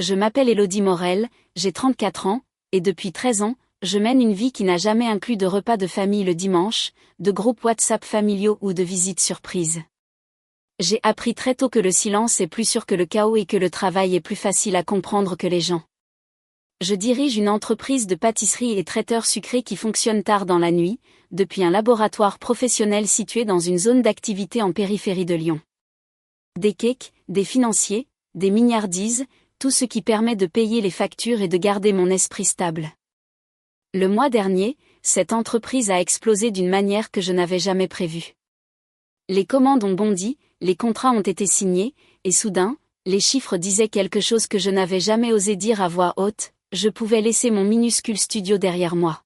Je m'appelle Élodie Morel, j'ai 34 ans, et depuis 13 ans, je mène une vie qui n'a jamais inclus de repas de famille le dimanche, de groupes WhatsApp familiaux ou de visites surprises. J'ai appris très tôt que le silence est plus sûr que le chaos et que le travail est plus facile à comprendre que les gens. Je dirige une entreprise de pâtisserie et traiteur sucré qui fonctionne tard dans la nuit, depuis un laboratoire professionnel situé dans une zone d'activité en périphérie de Lyon. Des cakes, des financiers, des mignardises, tout ce qui permet de payer les factures et de garder mon esprit stable. Le mois dernier, cette entreprise a explosé d'une manière que je n'avais jamais prévue. Les commandes ont bondi, les contrats ont été signés, et soudain, les chiffres disaient quelque chose que je n'avais jamais osé dire à voix haute, je pouvais laisser mon minuscule studio derrière moi.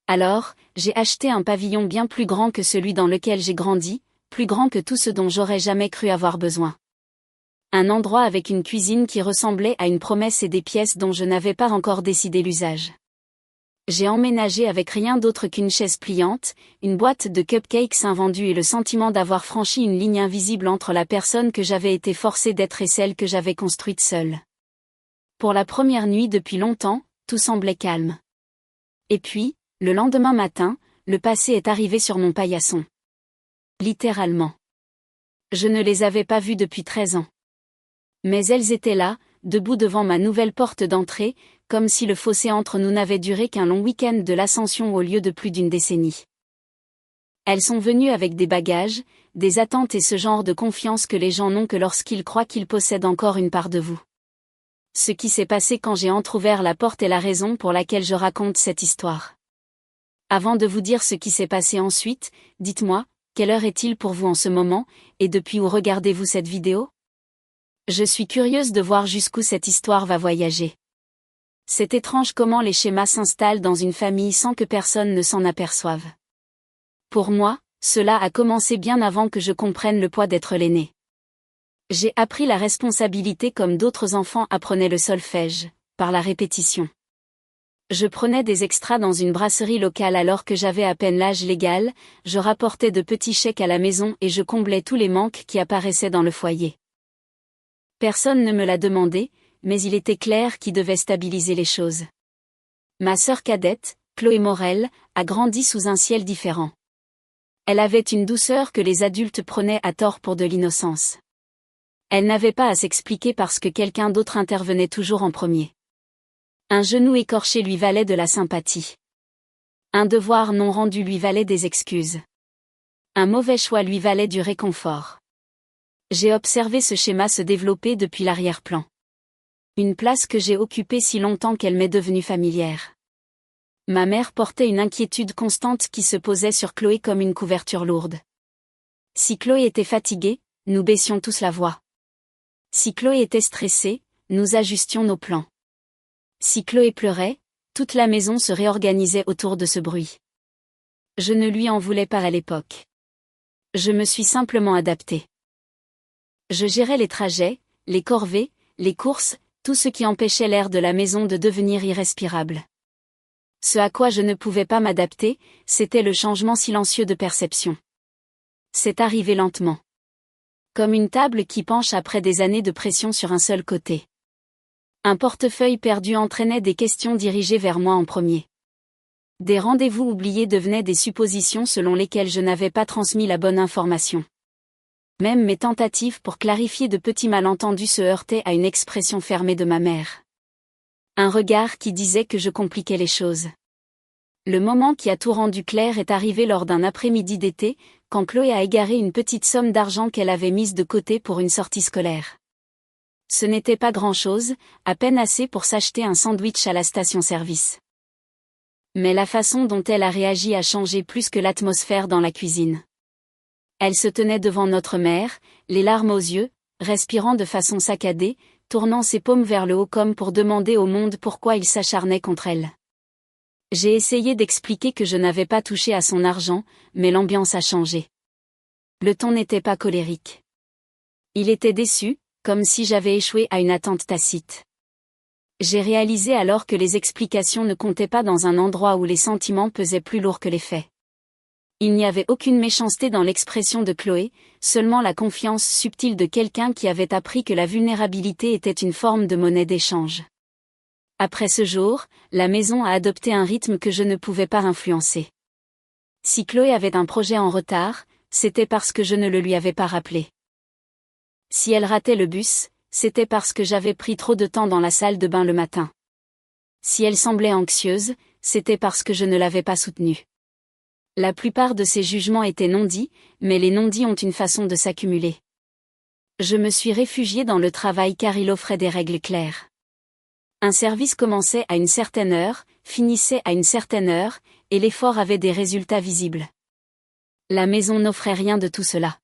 Alors, j'ai acheté un pavillon bien plus grand que celui dans lequel j'ai grandi, plus grand que tout ce dont j'aurais jamais cru avoir besoin. Un endroit avec une cuisine qui ressemblait à une promesse et des pièces dont je n'avais pas encore décidé l'usage. J'ai emménagé avec rien d'autre qu'une chaise pliante, une boîte de cupcakes invendus et le sentiment d'avoir franchi une ligne invisible entre la personne que j'avais été forcée d'être et celle que j'avais construite seule. Pour la première nuit depuis longtemps, tout semblait calme. Et puis, le lendemain matin, le passé est arrivé sur mon paillasson. Littéralement. Je ne les avais pas vues depuis 13 ans. Mais elles étaient là, debout devant ma nouvelle porte d'entrée, comme si le fossé entre nous n'avait duré qu'un long week-end de l'Ascension au lieu de plus d'une décennie. Elles sont venues avec des bagages, des attentes et ce genre de confiance que les gens n'ont que lorsqu'ils croient qu'ils possèdent encore une part de vous. Ce qui s'est passé quand j'ai entrouvert la porte est la raison pour laquelle je raconte cette histoire. Avant de vous dire ce qui s'est passé ensuite, dites-moi, quelle heure est-il pour vous en ce moment, et depuis où regardez-vous cette vidéo ? Je suis curieuse de voir jusqu'où cette histoire va voyager. C'est étrange comment les schémas s'installent dans une famille sans que personne ne s'en aperçoive. Pour moi, cela a commencé bien avant que je comprenne le poids d'être l'aîné. J'ai appris la responsabilité comme d'autres enfants apprenaient le solfège, par la répétition. Je prenais des extras dans une brasserie locale alors que j'avais à peine l'âge légal, je rapportais de petits chèques à la maison et je comblais tous les manques qui apparaissaient dans le foyer. Personne ne me l'a demandé, mais il était clair qui devait stabiliser les choses. Ma sœur cadette, Chloé Morel, a grandi sous un ciel différent. Elle avait une douceur que les adultes prenaient à tort pour de l'innocence. Elle n'avait pas à s'expliquer parce que quelqu'un d'autre intervenait toujours en premier. Un genou écorché lui valait de la sympathie. Un devoir non rendu lui valait des excuses. Un mauvais choix lui valait du réconfort. J'ai observé ce schéma se développer depuis l'arrière-plan. Une place que j'ai occupée si longtemps qu'elle m'est devenue familière. Ma mère portait une inquiétude constante qui se posait sur Chloé comme une couverture lourde. Si Chloé était fatiguée, nous baissions tous la voix. Si Chloé était stressée, nous ajustions nos plans. Si Chloé pleurait, toute la maison se réorganisait autour de ce bruit. Je ne lui en voulais pas à l'époque. Je me suis simplement adaptée. Je gérais les trajets, les corvées, les courses, tout ce qui empêchait l'air de la maison de devenir irrespirable. Ce à quoi je ne pouvais pas m'adapter, c'était le changement silencieux de perception. C'est arrivé lentement. Comme une table qui penche après des années de pression sur un seul côté. Un portefeuille perdu entraînait des questions dirigées vers moi en premier. Des rendez-vous oubliés devenaient des suppositions selon lesquelles je n'avais pas transmis la bonne information. Même mes tentatives pour clarifier de petits malentendus se heurtaient à une expression fermée de ma mère. Un regard qui disait que je compliquais les choses. Le moment qui a tout rendu clair est arrivé lors d'un après-midi d'été, quand Chloé a égaré une petite somme d'argent qu'elle avait mise de côté pour une sortie scolaire. Ce n'était pas grand-chose, à peine assez pour s'acheter un sandwich à la station-service. Mais la façon dont elle a réagi a changé plus que l'atmosphère dans la cuisine. Elle se tenait devant notre mère, les larmes aux yeux, respirant de façon saccadée, tournant ses paumes vers le haut comme pour demander au monde pourquoi il s'acharnait contre elle. J'ai essayé d'expliquer que je n'avais pas touché à son argent, mais l'ambiance a changé. Le ton n'était pas colérique. Il était déçu, comme si j'avais échoué à une attente tacite. J'ai réalisé alors que les explications ne comptaient pas dans un endroit où les sentiments pesaient plus lourd que les faits. Il n'y avait aucune méchanceté dans l'expression de Chloé, seulement la confiance subtile de quelqu'un qui avait appris que la vulnérabilité était une forme de monnaie d'échange. Après ce jour, la maison a adopté un rythme que je ne pouvais pas influencer. Si Chloé avait un projet en retard, c'était parce que je ne le lui avais pas rappelé. Si elle ratait le bus, c'était parce que j'avais pris trop de temps dans la salle de bain le matin. Si elle semblait anxieuse, c'était parce que je ne l'avais pas soutenue. La plupart de ces jugements étaient non-dits, mais les non-dits ont une façon de s'accumuler. Je me suis réfugiée dans le travail car il offrait des règles claires. Un service commençait à une certaine heure, finissait à une certaine heure, et l'effort avait des résultats visibles. La maison n'offrait rien de tout cela.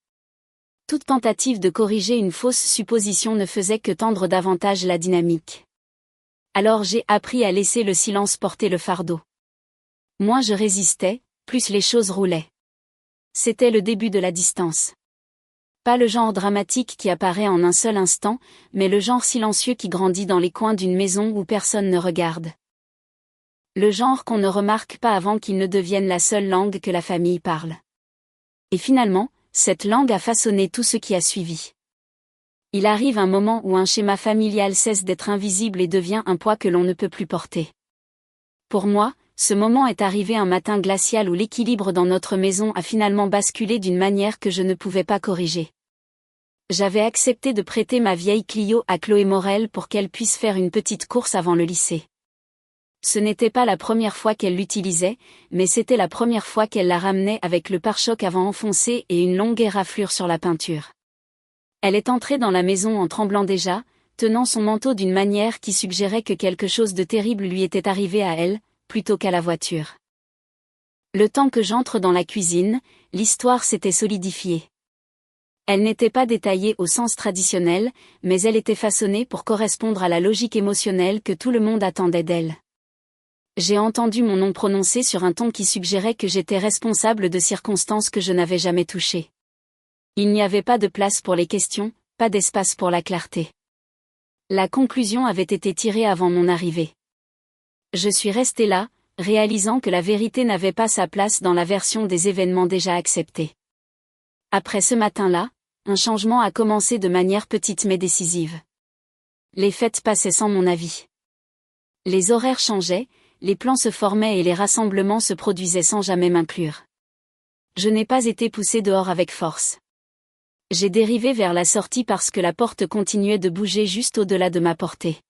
Toute tentative de corriger une fausse supposition ne faisait que tendre davantage la dynamique. Alors j'ai appris à laisser le silence porter le fardeau. Moins je résistais, plus les choses roulaient. C'était le début de la distance. Pas le genre dramatique qui apparaît en un seul instant, mais le genre silencieux qui grandit dans les coins d'une maison où personne ne regarde. Le genre qu'on ne remarque pas avant qu'il ne devienne la seule langue que la famille parle. Et finalement, cette langue a façonné tout ce qui a suivi. Il arrive un moment où un schéma familial cesse d'être invisible et devient un poids que l'on ne peut plus porter. Pour moi, ce moment est arrivé un matin glacial où l'équilibre dans notre maison a finalement basculé d'une manière que je ne pouvais pas corriger. J'avais accepté de prêter ma vieille Clio à Chloé Morel pour qu'elle puisse faire une petite course avant le lycée. Ce n'était pas la première fois qu'elle l'utilisait, mais c'était la première fois qu'elle la ramenait avec le pare-choc avant enfoncé et une longue éraflure sur la peinture. Elle est entrée dans la maison en tremblant déjà, tenant son manteau d'une manière qui suggérait que quelque chose de terrible lui était arrivé à elle, plutôt qu'à la voiture. Le temps que j'entre dans la cuisine, l'histoire s'était solidifiée. Elle n'était pas détaillée au sens traditionnel, mais elle était façonnée pour correspondre à la logique émotionnelle que tout le monde attendait d'elle. J'ai entendu mon nom prononcé sur un ton qui suggérait que j'étais responsable de circonstances que je n'avais jamais touchées. Il n'y avait pas de place pour les questions, pas d'espace pour la clarté. La conclusion avait été tirée avant mon arrivée. Je suis restée là, réalisant que la vérité n'avait pas sa place dans la version des événements déjà acceptés. Après ce matin-là, un changement a commencé de manière petite mais décisive. Les fêtes passaient sans mon avis. Les horaires changeaient, les plans se formaient et les rassemblements se produisaient sans jamais m'inclure. Je n'ai pas été poussée dehors avec force. J'ai dérivé vers la sortie parce que la porte continuait de bouger juste au-delà de ma portée.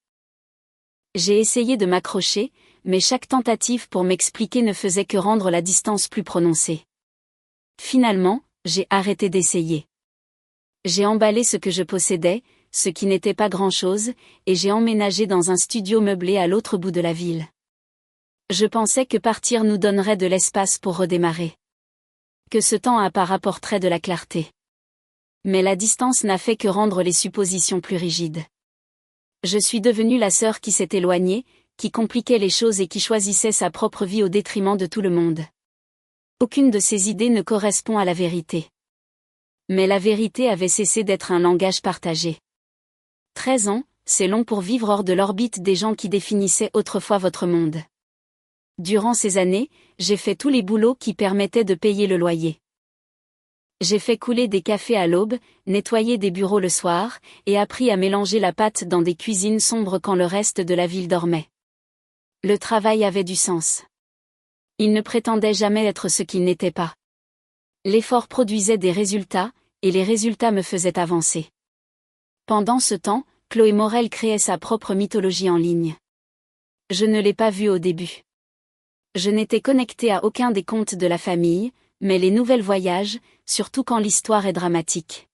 J'ai essayé de m'accrocher, mais chaque tentative pour m'expliquer ne faisait que rendre la distance plus prononcée. Finalement, j'ai arrêté d'essayer. J'ai emballé ce que je possédais, ce qui n'était pas grand-chose, et j'ai emménagé dans un studio meublé à l'autre bout de la ville. Je pensais que partir nous donnerait de l'espace pour redémarrer. Que ce temps à part apporterait de la clarté. Mais la distance n'a fait que rendre les suppositions plus rigides. Je suis devenue la sœur qui s'est éloignée, qui compliquait les choses et qui choisissait sa propre vie au détriment de tout le monde. Aucune de ces idées ne correspond à la vérité. Mais la vérité avait cessé d'être un langage partagé. 13 ans, c'est long pour vivre hors de l'orbite des gens qui définissaient autrefois votre monde. Durant ces années, j'ai fait tous les boulots qui permettaient de payer le loyer. J'ai fait couler des cafés à l'aube, nettoyer des bureaux le soir, et appris à mélanger la pâte dans des cuisines sombres quand le reste de la ville dormait. Le travail avait du sens. Il ne prétendait jamais être ce qu'il n'était pas. L'effort produisait des résultats, et les résultats me faisaient avancer. Pendant ce temps, Chloé Morel créait sa propre mythologie en ligne. Je ne l'ai pas vue au début. Je n'étais connectée à aucun des contes de la famille, mais les nouvelles voyages, surtout quand l'histoire est dramatique.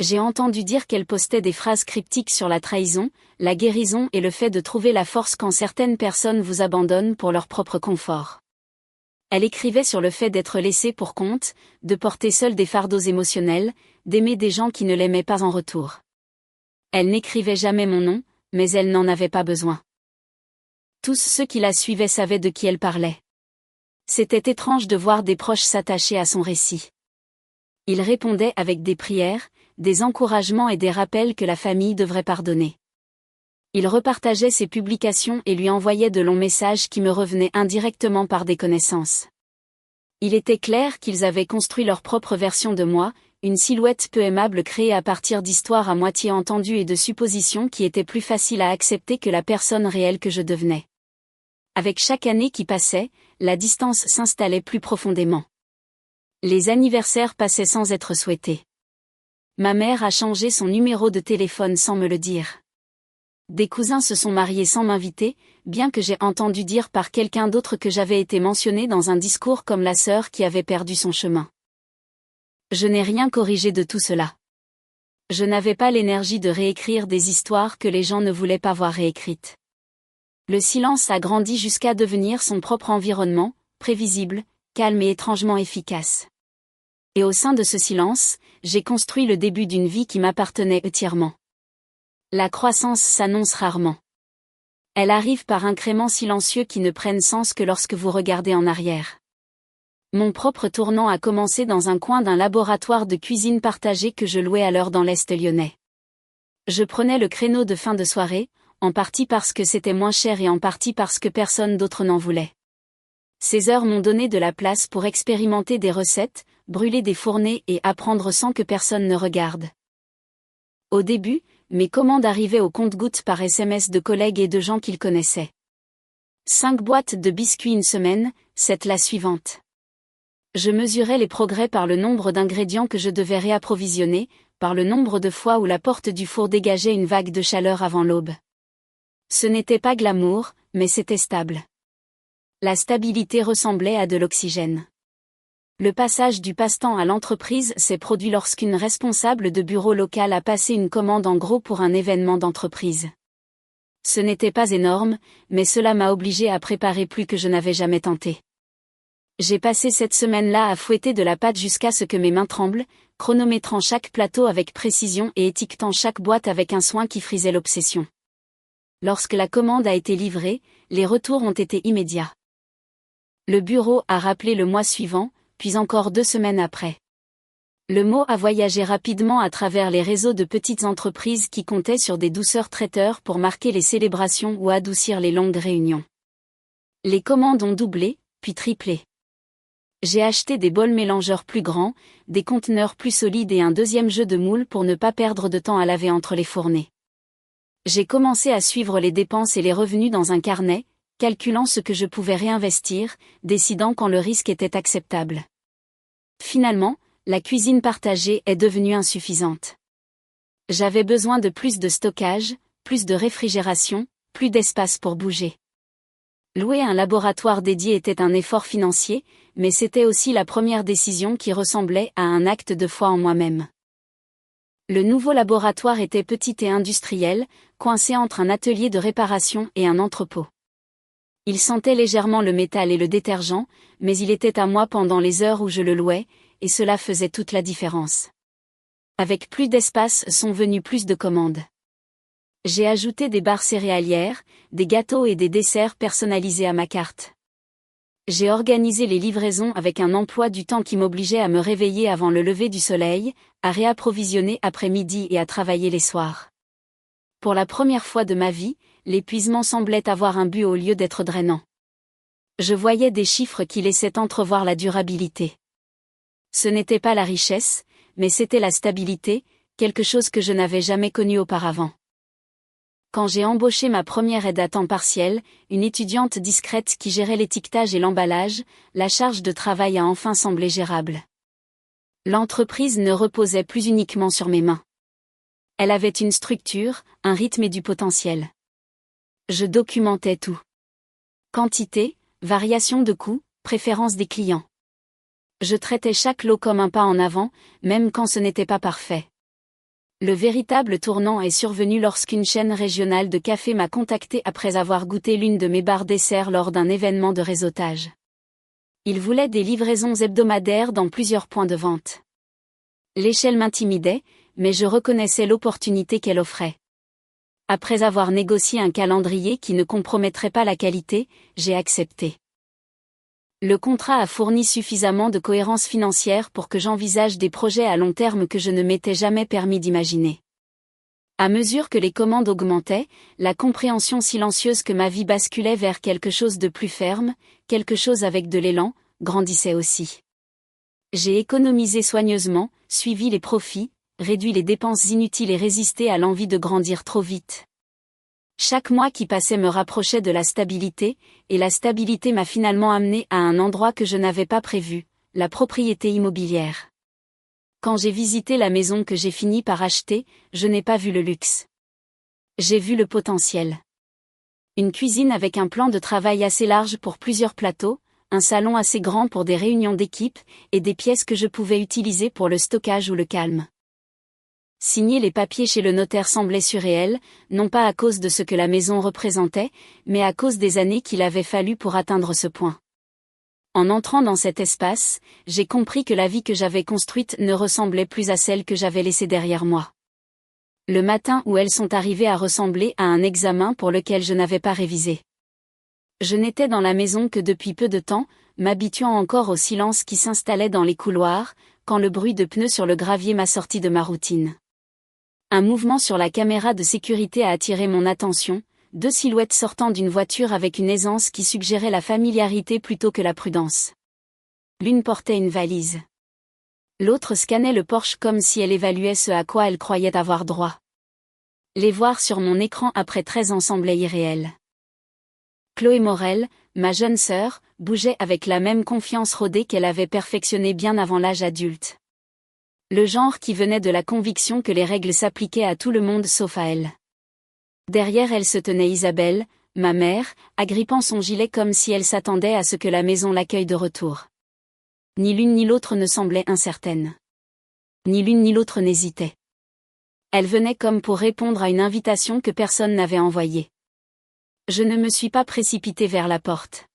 J'ai entendu dire qu'elle postait des phrases cryptiques sur la trahison, la guérison et le fait de trouver la force quand certaines personnes vous abandonnent pour leur propre confort. Elle écrivait sur le fait d'être laissée pour compte, de porter seule des fardeaux émotionnels, d'aimer des gens qui ne l'aimaient pas en retour. Elle n'écrivait jamais mon nom, mais elle n'en avait pas besoin. Tous ceux qui la suivaient savaient de qui elle parlait. C'était étrange de voir des proches s'attacher à son récit. Ils répondaient avec des prières, des encouragements et des rappels que la famille devrait pardonner. Ils repartageaient ses publications et lui envoyaient de longs messages qui me revenaient indirectement par des connaissances. Il était clair qu'ils avaient construit leur propre version de moi, une silhouette peu aimable créée à partir d'histoires à moitié entendues et de suppositions qui étaient plus faciles à accepter que la personne réelle que je devenais. Avec chaque année qui passait, la distance s'installait plus profondément. Les anniversaires passaient sans être souhaités. Ma mère a changé son numéro de téléphone sans me le dire. Des cousins se sont mariés sans m'inviter, bien que j'ai entendu dire par quelqu'un d'autre que j'avais été mentionnée dans un discours comme la sœur qui avait perdu son chemin. Je n'ai rien corrigé de tout cela. Je n'avais pas l'énergie de réécrire des histoires que les gens ne voulaient pas voir réécrites. Le silence a grandi jusqu'à devenir son propre environnement, prévisible, calme et étrangement efficace. Et au sein de ce silence, j'ai construit le début d'une vie qui m'appartenait entièrement. La croissance s'annonce rarement. Elle arrive par incréments silencieux qui ne prennent sens que lorsque vous regardez en arrière. Mon propre tournant a commencé dans un coin d'un laboratoire de cuisine partagé que je louais alors dans l'Est lyonnais. Je prenais le créneau de fin de soirée, en partie parce que c'était moins cher et en partie parce que personne d'autre n'en voulait. Ces heures m'ont donné de la place pour expérimenter des recettes, brûler des fournées et apprendre sans que personne ne regarde. Au début, mes commandes arrivaient au compte-gouttes par SMS de collègues et de gens qu'ils connaissaient. 5 boîtes de biscuits une semaine, 7 la suivante. Je mesurais les progrès par le nombre d'ingrédients que je devais réapprovisionner, par le nombre de fois où la porte du four dégageait une vague de chaleur avant l'aube. Ce n'était pas glamour, mais c'était stable. La stabilité ressemblait à de l'oxygène. Le passage du passe-temps à l'entreprise s'est produit lorsqu'une responsable de bureau local a passé une commande en gros pour un événement d'entreprise. Ce n'était pas énorme, mais cela m'a obligé à préparer plus que je n'avais jamais tenté. J'ai passé cette semaine-là à fouetter de la pâte jusqu'à ce que mes mains tremblent, chronométrant chaque plateau avec précision et étiquetant chaque boîte avec un soin qui frisait l'obsession. Lorsque la commande a été livrée, les retours ont été immédiats. Le bureau a rappelé le mois suivant, puis encore 2 semaines après. Le mot a voyagé rapidement à travers les réseaux de petites entreprises qui comptaient sur des douceurs traiteurs pour marquer les célébrations ou adoucir les longues réunions. Les commandes ont doublé, puis triplé. J'ai acheté des bols mélangeurs plus grands, des conteneurs plus solides et un deuxième jeu de moules pour ne pas perdre de temps à laver entre les fournées. J'ai commencé à suivre les dépenses et les revenus dans un carnet, calculant ce que je pouvais réinvestir, décidant quand le risque était acceptable. Finalement, la cuisine partagée est devenue insuffisante. J'avais besoin de plus de stockage, plus de réfrigération, plus d'espace pour bouger. Louer un laboratoire dédié était un effort financier, mais c'était aussi la première décision qui ressemblait à un acte de foi en moi-même. Le nouveau laboratoire était petit et industriel, coincé entre un atelier de réparation et un entrepôt. Il sentait légèrement le métal et le détergent, mais il était à moi pendant les heures où je le louais, et cela faisait toute la différence. Avec plus d'espace sont venues plus de commandes. J'ai ajouté des barres céréalières, des gâteaux et des desserts personnalisés à ma carte. J'ai organisé les livraisons avec un emploi du temps qui m'obligeait à me réveiller avant le lever du soleil, à réapprovisionner après-midi et à travailler les soirs. Pour la première fois de ma vie, l'épuisement semblait avoir un but au lieu d'être drainant. Je voyais des chiffres qui laissaient entrevoir la durabilité. Ce n'était pas la richesse, mais c'était la stabilité, quelque chose que je n'avais jamais connu auparavant. Quand j'ai embauché ma première aide à temps partiel, une étudiante discrète qui gérait l'étiquetage et l'emballage, la charge de travail a enfin semblé gérable. L'entreprise ne reposait plus uniquement sur mes mains. Elle avait une structure, un rythme et du potentiel. Je documentais tout. Quantité, variation de coûts, préférences des clients. Je traitais chaque lot comme un pas en avant, même quand ce n'était pas parfait. Le véritable tournant est survenu lorsqu'une chaîne régionale de café m'a contacté après avoir goûté l'une de mes barres dessert lors d'un événement de réseautage. Ils voulaient des livraisons hebdomadaires dans plusieurs points de vente. L'échelle m'intimidait, mais je reconnaissais l'opportunité qu'elle offrait. Après avoir négocié un calendrier qui ne compromettrait pas la qualité, j'ai accepté. Le contrat a fourni suffisamment de cohérence financière pour que j'envisage des projets à long terme que je ne m'étais jamais permis d'imaginer. À mesure que les commandes augmentaient, la compréhension silencieuse que ma vie basculait vers quelque chose de plus ferme, quelque chose avec de l'élan, grandissait aussi. J'ai économisé soigneusement, suivi les profits, réduit les dépenses inutiles et résisté à l'envie de grandir trop vite. Chaque mois qui passait me rapprochait de la stabilité, et la stabilité m'a finalement amené à un endroit que je n'avais pas prévu, la propriété immobilière. Quand j'ai visité la maison que j'ai fini par acheter, je n'ai pas vu le luxe. J'ai vu le potentiel. Une cuisine avec un plan de travail assez large pour plusieurs plateaux, un salon assez grand pour des réunions d'équipe, et des pièces que je pouvais utiliser pour le stockage ou le calme. Signer les papiers chez le notaire semblait surréel, non pas à cause de ce que la maison représentait, mais à cause des années qu'il avait fallu pour atteindre ce point. En entrant dans cet espace, j'ai compris que la vie que j'avais construite ne ressemblait plus à celle que j'avais laissée derrière moi. Le matin où elles sont arrivées à ressembler à un examen pour lequel je n'avais pas révisé. Je n'étais dans la maison que depuis peu de temps, m'habituant encore au silence qui s'installait dans les couloirs, quand le bruit de pneus sur le gravier m'a sorti de ma routine. Un mouvement sur la caméra de sécurité a attiré mon attention, 2 silhouettes sortant d'une voiture avec une aisance qui suggérait la familiarité plutôt que la prudence. L'une portait une valise. L'autre scannait le porche comme si elle évaluait ce à quoi elle croyait avoir droit. Les voir sur mon écran après 13 ans semblait irréel. Chloé Morel, ma jeune sœur, bougeait avec la même confiance rodée qu'elle avait perfectionnée bien avant l'âge adulte. Le genre qui venait de la conviction que les règles s'appliquaient à tout le monde sauf à elle. Derrière elle se tenait Isabelle, ma mère, agrippant son gilet comme si elle s'attendait à ce que la maison l'accueille de retour. Ni l'une ni l'autre ne semblait incertaine. Ni l'une ni l'autre n'hésitait. Elle venait comme pour répondre à une invitation que personne n'avait envoyée. Je ne me suis pas précipitée vers la porte.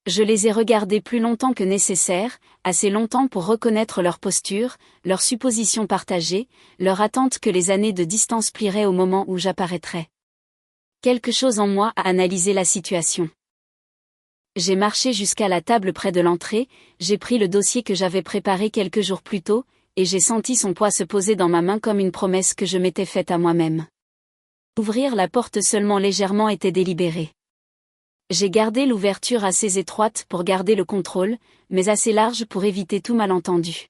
Je les ai regardés plus longtemps que nécessaire, assez longtemps pour reconnaître leur posture, leurs suppositions partagées, leur attente que les années de distance plieraient au moment où j'apparaîtrais. Quelque chose en moi a analysé la situation. J'ai marché jusqu'à la table près de l'entrée, j'ai pris le dossier que j'avais préparé quelques jours plus tôt, et j'ai senti son poids se poser dans ma main comme une promesse que je m'étais faite à moi-même. Ouvrir la porte seulement légèrement était délibéré. J'ai gardé l'ouverture assez étroite pour garder le contrôle, mais assez large pour éviter tout malentendu.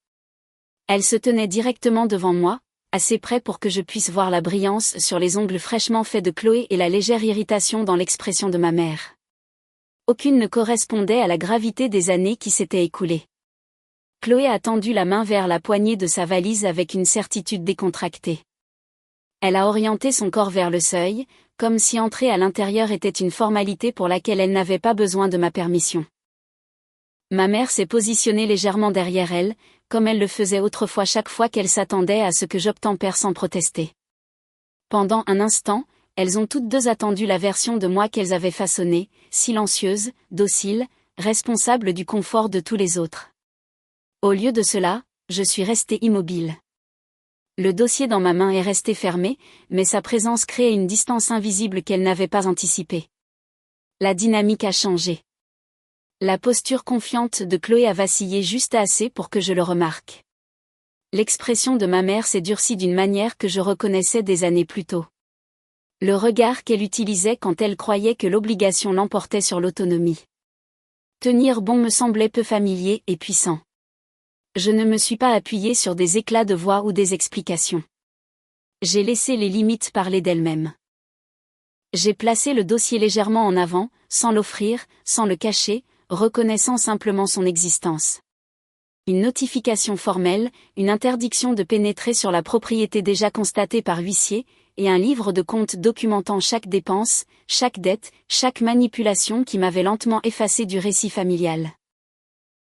Elle se tenait directement devant moi, assez près pour que je puisse voir la brillance sur les ongles fraîchement faits de Chloé et la légère irritation dans l'expression de ma mère. Aucune ne correspondait à la gravité des années qui s'étaient écoulées. Chloé a tendu la main vers la poignée de sa valise avec une certitude décontractée. Elle a orienté son corps vers le seuil, comme si entrer à l'intérieur était une formalité pour laquelle elle n'avait pas besoin de ma permission. Ma mère s'est positionnée légèrement derrière elle, comme elle le faisait autrefois chaque fois qu'elle s'attendait à ce que j'obtempère sans protester. Pendant un instant, elles ont toutes deux attendu la version de moi qu'elles avaient façonnée, silencieuse, docile, responsable du confort de tous les autres. Au lieu de cela, je suis restée immobile. Le dossier dans ma main est resté fermé, mais sa présence créait une distance invisible qu'elle n'avait pas anticipée. La dynamique a changé. La posture confiante de Chloé a vacillé juste assez pour que je le remarque. L'expression de ma mère s'est durcie d'une manière que je reconnaissais des années plus tôt. Le regard qu'elle utilisait quand elle croyait que l'obligation l'emportait sur l'autonomie. Tenir bon me semblait peu familier et puissant. Je ne me suis pas appuyée sur des éclats de voix ou des explications. J'ai laissé les limites parler d'elles-mêmes. J'ai placé le dossier légèrement en avant, sans l'offrir, sans le cacher, reconnaissant simplement son existence. Une notification formelle, une interdiction de pénétrer sur la propriété déjà constatée par huissier, et un livre de compte documentant chaque dépense, chaque dette, chaque manipulation qui m'avait lentement effacé du récit familial.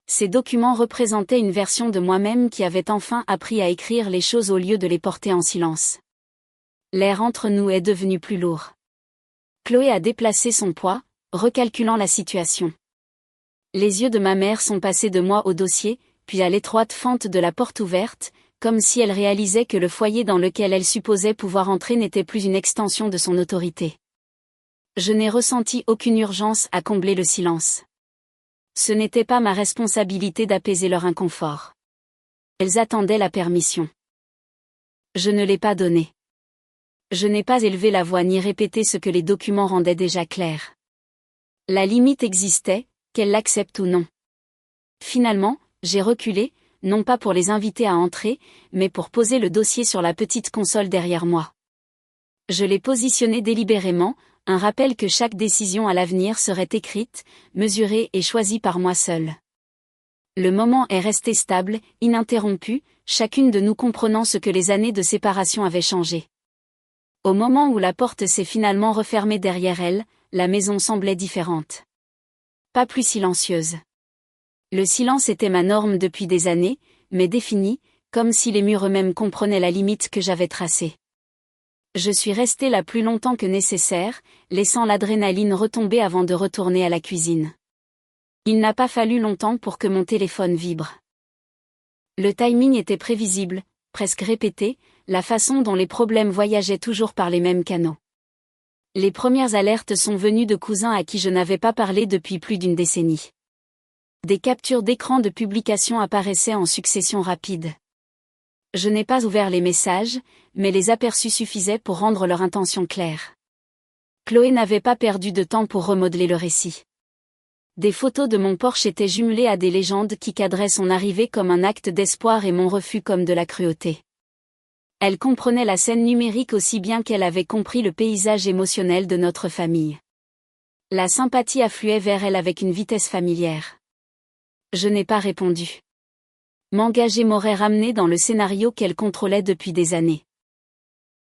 Ces documents représentaient une version de moi-même qui avait enfin appris à écrire les choses au lieu de les porter en silence. L'air entre nous est devenu plus lourd. Chloé a déplacé son poids, recalculant la situation. Les yeux de ma mère sont passés de moi au dossier, puis à l'étroite fente de la porte ouverte, comme si elle réalisait que le foyer dans lequel elle supposait pouvoir entrer n'était plus une extension de son autorité. Je n'ai ressenti aucune urgence à combler le silence. Ce n'était pas ma responsabilité d'apaiser leur inconfort. Elles attendaient la permission. Je ne l'ai pas donnée. Je n'ai pas élevé la voix ni répété ce que les documents rendaient déjà clair. La limite existait, qu'elle l'accepte ou non. Finalement, j'ai reculé, non pas pour les inviter à entrer, mais pour poser le dossier sur la petite console derrière moi. Je l'ai positionné délibérément, un rappel que chaque décision à l'avenir serait écrite, mesurée et choisie par moi seule. Le moment est resté stable, ininterrompu, chacune de nous comprenant ce que les années de séparation avaient changé. Au moment où la porte s'est finalement refermée derrière elle, la maison semblait différente. Pas plus silencieuse. Le silence était ma norme depuis des années, mais définie, comme si les murs eux-mêmes comprenaient la limite que j'avais tracée. Je suis restée là plus longtemps que nécessaire, laissant l'adrénaline retomber avant de retourner à la cuisine. Il n'a pas fallu longtemps pour que mon téléphone vibre. Le timing était prévisible, presque répété, la façon dont les problèmes voyageaient toujours par les mêmes canaux. Les premières alertes sont venues de cousins à qui je n'avais pas parlé depuis plus d'une décennie. Des captures d'écran de publication apparaissaient en succession rapide. Je n'ai pas ouvert les messages, mais les aperçus suffisaient pour rendre leur intention claire. Chloé n'avait pas perdu de temps pour remodeler le récit. Des photos de mon Porsche étaient jumelées à des légendes qui cadraient son arrivée comme un acte d'espoir et mon refus comme de la cruauté. Elle comprenait la scène numérique aussi bien qu'elle avait compris le paysage émotionnel de notre famille. La sympathie affluait vers elle avec une vitesse familière. Je n'ai pas répondu. M'engager m'aurait ramené dans le scénario qu'elle contrôlait depuis des années.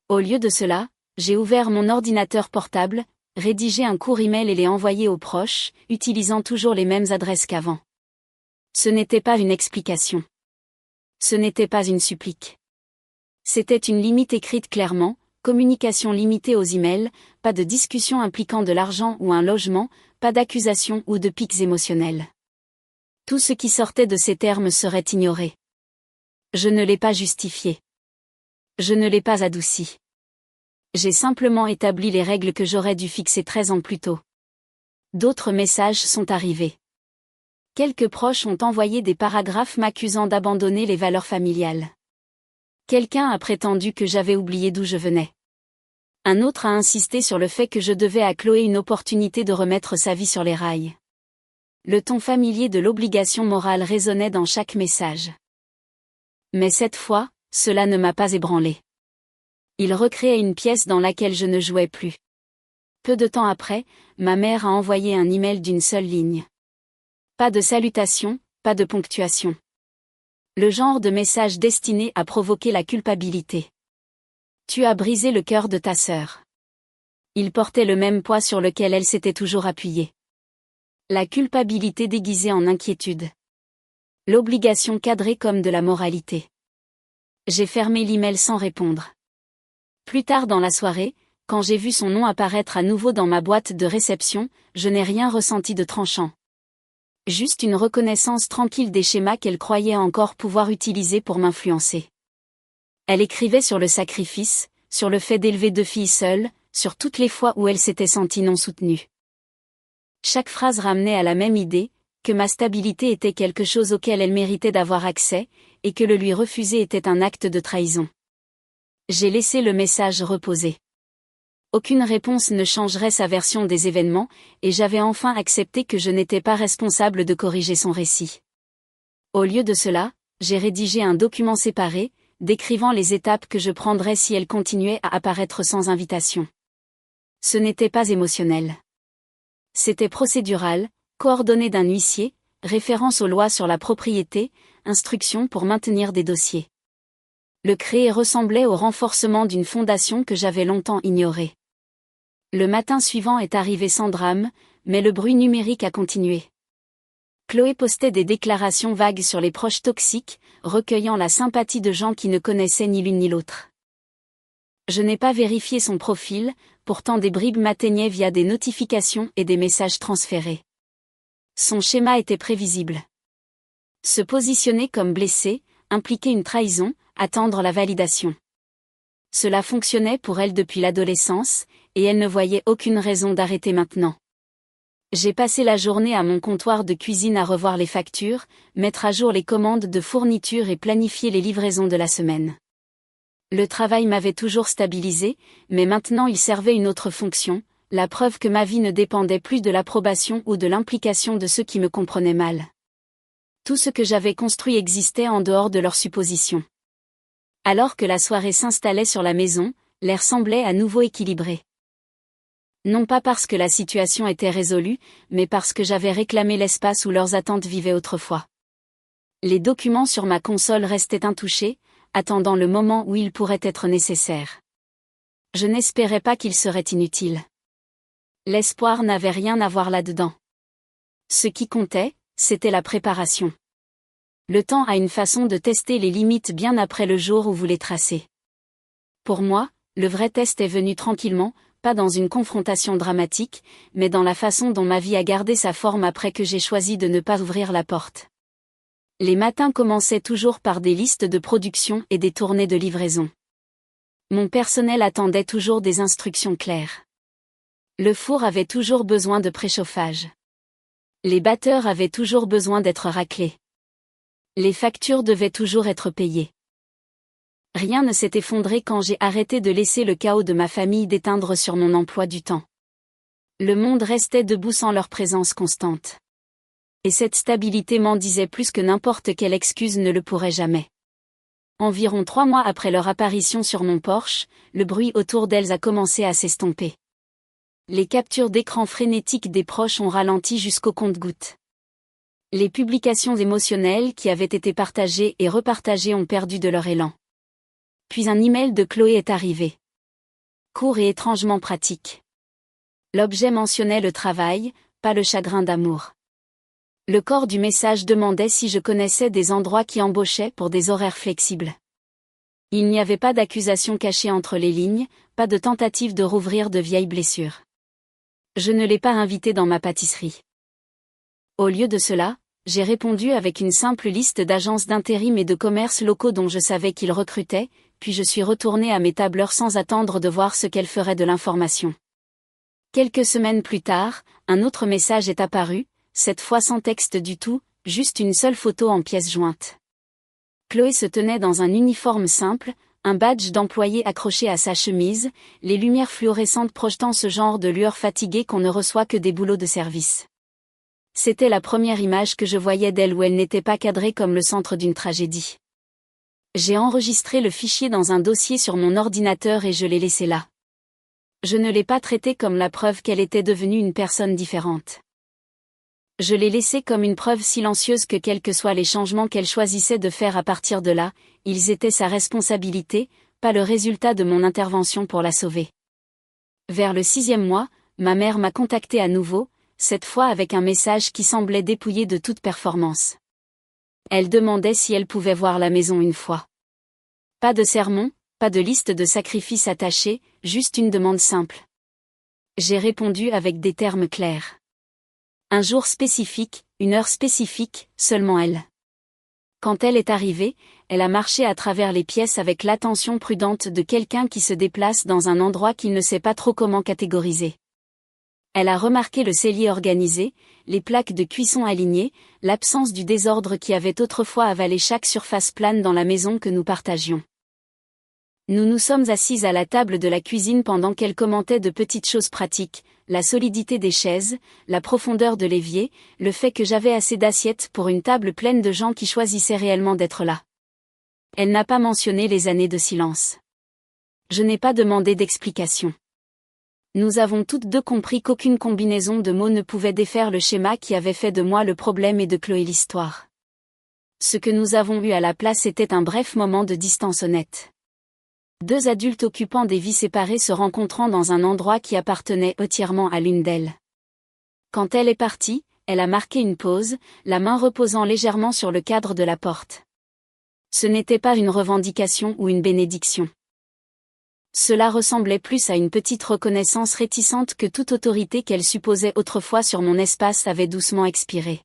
Au lieu de cela, j'ai ouvert mon ordinateur portable, rédigé un court email et l'ai envoyé aux proches, utilisant toujours les mêmes adresses qu'avant. Ce n'était pas une explication. Ce n'était pas une supplique. C'était une limite écrite clairement, communication limitée aux emails, pas de discussion impliquant de l'argent ou un logement, pas d'accusations ou de pics émotionnels. Tout ce qui sortait de ces termes serait ignoré. Je ne l'ai pas justifié. Je ne l'ai pas adouci. J'ai simplement établi les règles que j'aurais dû fixer 13 ans plus tôt. D'autres messages sont arrivés. Quelques proches ont envoyé des paragraphes m'accusant d'abandonner les valeurs familiales. Quelqu'un a prétendu que j'avais oublié d'où je venais. Un autre a insisté sur le fait que je devais à Chloé une opportunité de remettre sa vie sur les rails. Le ton familier de l'obligation morale résonnait dans chaque message. Mais cette fois, cela ne m'a pas ébranlé. Il recréait une pièce dans laquelle je ne jouais plus. Peu de temps après, ma mère a envoyé un email d'une seule ligne. Pas de salutation, pas de ponctuation. Le genre de message destiné à provoquer la culpabilité. Tu as brisé le cœur de ta sœur. Il portait le même poids sur lequel elle s'était toujours appuyée. La culpabilité déguisée en inquiétude. L'obligation cadrée comme de la moralité. J'ai fermé l'email sans répondre. Plus tard dans la soirée, quand j'ai vu son nom apparaître à nouveau dans ma boîte de réception, je n'ai rien ressenti de tranchant. Juste une reconnaissance tranquille des schémas qu'elle croyait encore pouvoir utiliser pour m'influencer. Elle écrivait sur le sacrifice, sur le fait d'élever 2 filles seules, sur toutes les fois où elle s'était sentie non soutenue. Chaque phrase ramenait à la même idée, que ma stabilité était quelque chose auquel elle méritait d'avoir accès, et que le lui refuser était un acte de trahison. J'ai laissé le message reposer. Aucune réponse ne changerait sa version des événements, et j'avais enfin accepté que je n'étais pas responsable de corriger son récit. Au lieu de cela, j'ai rédigé un document séparé, décrivant les étapes que je prendrais si elle continuait à apparaître sans invitation. Ce n'était pas émotionnel. C'était procédural, coordonné d'un huissier, référence aux lois sur la propriété, instructions pour maintenir des dossiers. Le créer ressemblait au renforcement d'une fondation que j'avais longtemps ignorée. Le matin suivant est arrivé sans drame, mais le bruit numérique a continué. Chloé postait des déclarations vagues sur les proches toxiques, recueillant la sympathie de gens qui ne connaissaient ni l'une ni l'autre. Je n'ai pas vérifié son profil, pourtant des bribes m'atteignaient via des notifications et des messages transférés. Son schéma était prévisible. Se positionner comme blessé, impliquer une trahison, attendre la validation. Cela fonctionnait pour elle depuis l'adolescence, et elle ne voyait aucune raison d'arrêter maintenant. J'ai passé la journée à mon comptoir de cuisine à revoir les factures, mettre à jour les commandes de fourniture et planifier les livraisons de la semaine. Le travail m'avait toujours stabilisé, mais maintenant il servait une autre fonction, la preuve que ma vie ne dépendait plus de l'approbation ou de l'implication de ceux qui me comprenaient mal. Tout ce que j'avais construit existait en dehors de leurs suppositions. Alors que la soirée s'installait sur la maison, l'air semblait à nouveau équilibré. Non pas parce que la situation était résolue, mais parce que j'avais réclamé l'espace où leurs attentes vivaient autrefois. Les documents sur ma console restaient intouchés, attendant le moment où ils pourraient être nécessaires. Je n'espérais pas qu'ils seraient inutiles. L'espoir n'avait rien à voir là-dedans. Ce qui comptait, c'était la préparation. Le temps a une façon de tester les limites bien après le jour où vous les tracez. Pour moi, le vrai test est venu tranquillement, pas dans une confrontation dramatique, mais dans la façon dont ma vie a gardé sa forme après que j'ai choisi de ne pas ouvrir la porte. Les matins commençaient toujours par des listes de production et des tournées de livraison. Mon personnel attendait toujours des instructions claires. Le four avait toujours besoin de préchauffage. Les batteurs avaient toujours besoin d'être raclés. Les factures devaient toujours être payées. Rien ne s'est effondré quand j'ai arrêté de laisser le chaos de ma famille déteindre sur mon emploi du temps. Le monde restait debout sans leur présence constante. Et cette stabilité m'en disait plus que n'importe quelle excuse ne le pourrait jamais. Environ 3 mois après leur apparition sur mon porche, le bruit autour d'elles a commencé à s'estomper. Les captures d'écran frénétiques des proches ont ralenti jusqu'au compte-gouttes. Les publications émotionnelles qui avaient été partagées et repartagées ont perdu de leur élan. Puis un email de Chloé est arrivé. Court et étrangement pratique. L'objet mentionnait le travail, pas le chagrin d'amour. Le corps du message demandait si je connaissais des endroits qui embauchaient pour des horaires flexibles. Il n'y avait pas d'accusation cachée entre les lignes, pas de tentative de rouvrir de vieilles blessures. Je ne l'ai pas invité dans ma pâtisserie. Au lieu de cela, j'ai répondu avec une simple liste d'agences d'intérim et de commerces locaux dont je savais qu'ils recrutaient, puis je suis retournée à mes tableurs sans attendre de voir ce qu'elles feraient de l'information. Quelques semaines plus tard, un autre message est apparu, cette fois sans texte du tout, juste une seule photo en pièce jointe. Chloé se tenait dans un uniforme simple, un badge d'employé accroché à sa chemise, les lumières fluorescentes projetant ce genre de lueur fatiguée qu'on ne reçoit que des boulots de service. C'était la première image que je voyais d'elle où elle n'était pas cadrée comme le centre d'une tragédie. J'ai enregistré le fichier dans un dossier sur mon ordinateur et je l'ai laissé là. Je ne l'ai pas traité comme la preuve qu'elle était devenue une personne différente. Je l'ai laissé comme une preuve silencieuse que quels que soient les changements qu'elle choisissait de faire à partir de là, ils étaient sa responsabilité, pas le résultat de mon intervention pour la sauver. Vers le 6e mois, ma mère m'a contacté à nouveau, cette fois avec un message qui semblait dépouillé de toute performance. Elle demandait si elle pouvait voir la maison une fois. Pas de sermon, pas de liste de sacrifices attachés, juste une demande simple. J'ai répondu avec des termes clairs. Un jour spécifique, une heure spécifique, seulement elle. Quand elle est arrivée, elle a marché à travers les pièces avec l'attention prudente de quelqu'un qui se déplace dans un endroit qu'il ne sait pas trop comment catégoriser. Elle a remarqué le cellier organisé, les plaques de cuisson alignées, l'absence du désordre qui avait autrefois avalé chaque surface plane dans la maison que nous partagions. Nous nous sommes assises à la table de la cuisine pendant qu'elle commentait de petites choses pratiques, la solidité des chaises, la profondeur de l'évier, le fait que j'avais assez d'assiettes pour une table pleine de gens qui choisissaient réellement d'être là. Elle n'a pas mentionné les années de silence. Je n'ai pas demandé d'explication. Nous avons toutes deux compris qu'aucune combinaison de mots ne pouvait défaire le schéma qui avait fait de moi le problème et de Chloé l'histoire. Ce que nous avons eu à la place était un bref moment de distance honnête. 2 adultes occupant des vies séparées se rencontrant dans un endroit qui appartenait entièrement à l'une d'elles. Quand elle est partie, elle a marqué une pause, la main reposant légèrement sur le cadre de la porte. Ce n'était pas une revendication ou une bénédiction. Cela ressemblait plus à une petite reconnaissance réticente que toute autorité qu'elle supposait autrefois sur mon espace avait doucement expiré.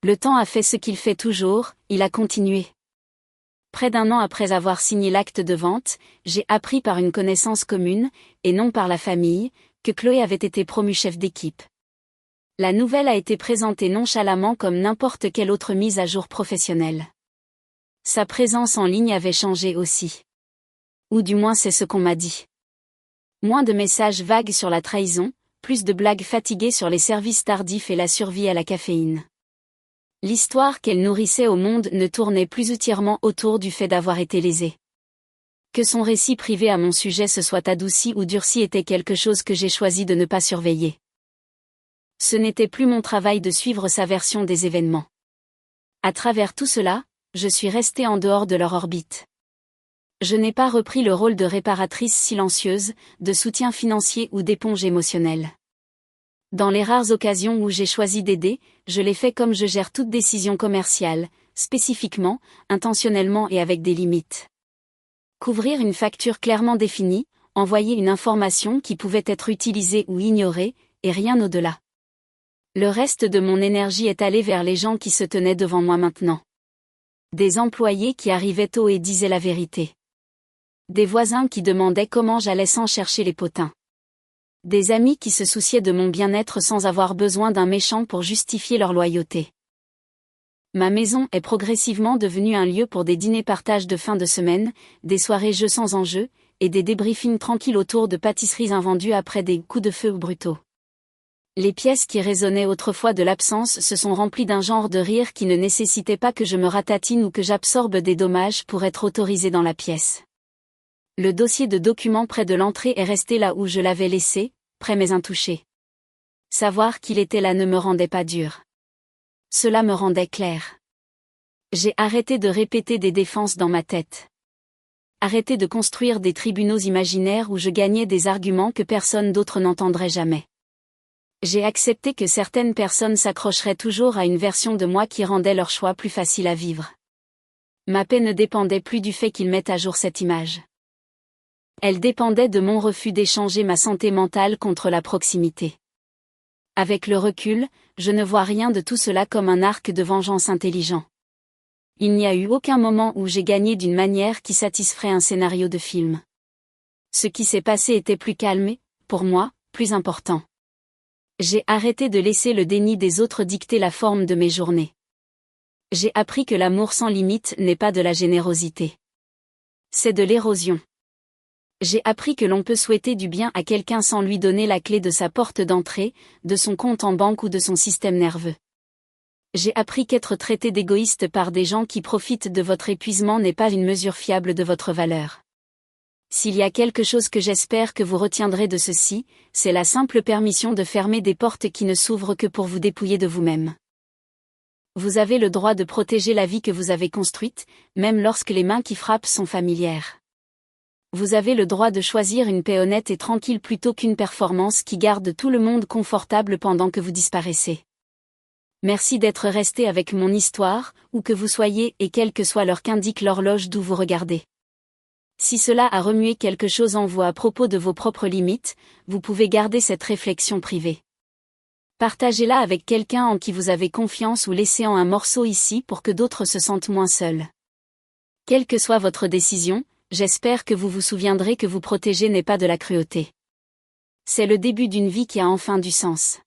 Le temps a fait ce qu'il fait toujours, il a continué. Près d'1 an après avoir signé l'acte de vente, j'ai appris par une connaissance commune, et non par la famille, que Chloé avait été promue chef d'équipe. La nouvelle a été présentée nonchalamment comme n'importe quelle autre mise à jour professionnelle. Sa présence en ligne avait changé aussi. Ou du moins c'est ce qu'on m'a dit. Moins de messages vagues sur la trahison, plus de blagues fatiguées sur les services tardifs et la survie à la caféine. L'histoire qu'elle nourrissait au monde ne tournait plus entièrement autour du fait d'avoir été lésée. Que son récit privé à mon sujet se soit adouci ou durci était quelque chose que j'ai choisi de ne pas surveiller. Ce n'était plus mon travail de suivre sa version des événements. À travers tout cela, je suis restée en dehors de leur orbite. Je n'ai pas repris le rôle de réparatrice silencieuse, de soutien financier ou d'éponge émotionnelle. Dans les rares occasions où j'ai choisi d'aider, je l'ai fait comme je gère toute décision commerciale, spécifiquement, intentionnellement et avec des limites. Couvrir une facture clairement définie, envoyer une information qui pouvait être utilisée ou ignorée, et rien au-delà. Le reste de mon énergie est allé vers les gens qui se tenaient devant moi maintenant. Des employés qui arrivaient tôt et disaient la vérité. Des voisins qui demandaient comment j'allais sans chercher les potins. Des amis qui se souciaient de mon bien-être sans avoir besoin d'un méchant pour justifier leur loyauté. Ma maison est progressivement devenue un lieu pour des dîners partage de fin de semaine, des soirées jeux sans enjeu, et des débriefings tranquilles autour de pâtisseries invendues après des coups de feu brutaux. Les pièces qui résonnaient autrefois de l'absence se sont remplies d'un genre de rire qui ne nécessitait pas que je me ratatine ou que j'absorbe des dommages pour être autorisé dans la pièce. Le dossier de documents près de l'entrée est resté là où je l'avais laissé, prêt mais intouché. Savoir qu'il était là ne me rendait pas dur. Cela me rendait clair. J'ai arrêté de répéter des défenses dans ma tête. Arrêté de construire des tribunaux imaginaires où je gagnais des arguments que personne d'autre n'entendrait jamais. J'ai accepté que certaines personnes s'accrocheraient toujours à une version de moi qui rendait leur choix plus facile à vivre. Ma paix ne dépendait plus du fait qu'ils mettent à jour cette image. Elle dépendait de mon refus d'échanger ma santé mentale contre la proximité. Avec le recul, je ne vois rien de tout cela comme un arc de vengeance intelligent. Il n'y a eu aucun moment où j'ai gagné d'une manière qui satisferait un scénario de film. Ce qui s'est passé était plus calme et, pour moi, plus important. J'ai arrêté de laisser le déni des autres dicter la forme de mes journées. J'ai appris que l'amour sans limite n'est pas de la générosité. C'est de l'érosion. J'ai appris que l'on peut souhaiter du bien à quelqu'un sans lui donner la clé de sa porte d'entrée, de son compte en banque ou de son système nerveux. J'ai appris qu'être traité d'égoïste par des gens qui profitent de votre épuisement n'est pas une mesure fiable de votre valeur. S'il y a quelque chose que j'espère que vous retiendrez de ceci, c'est la simple permission de fermer des portes qui ne s'ouvrent que pour vous dépouiller de vous-même. Vous avez le droit de protéger la vie que vous avez construite, même lorsque les mains qui frappent sont familières. Vous avez le droit de choisir une paix honnête et tranquille plutôt qu'une performance qui garde tout le monde confortable pendant que vous disparaissez. Merci d'être resté avec mon histoire, où que vous soyez et quelle que soit l'heure qu'indique l'horloge d'où vous regardez. Si cela a remué quelque chose en vous à propos de vos propres limites, vous pouvez garder cette réflexion privée. Partagez-la avec quelqu'un en qui vous avez confiance ou laissez-en un morceau ici pour que d'autres se sentent moins seuls. Quelle que soit votre décision, j'espère que vous vous souviendrez que vous protéger n'est pas de la cruauté. C'est le début d'une vie qui a enfin du sens.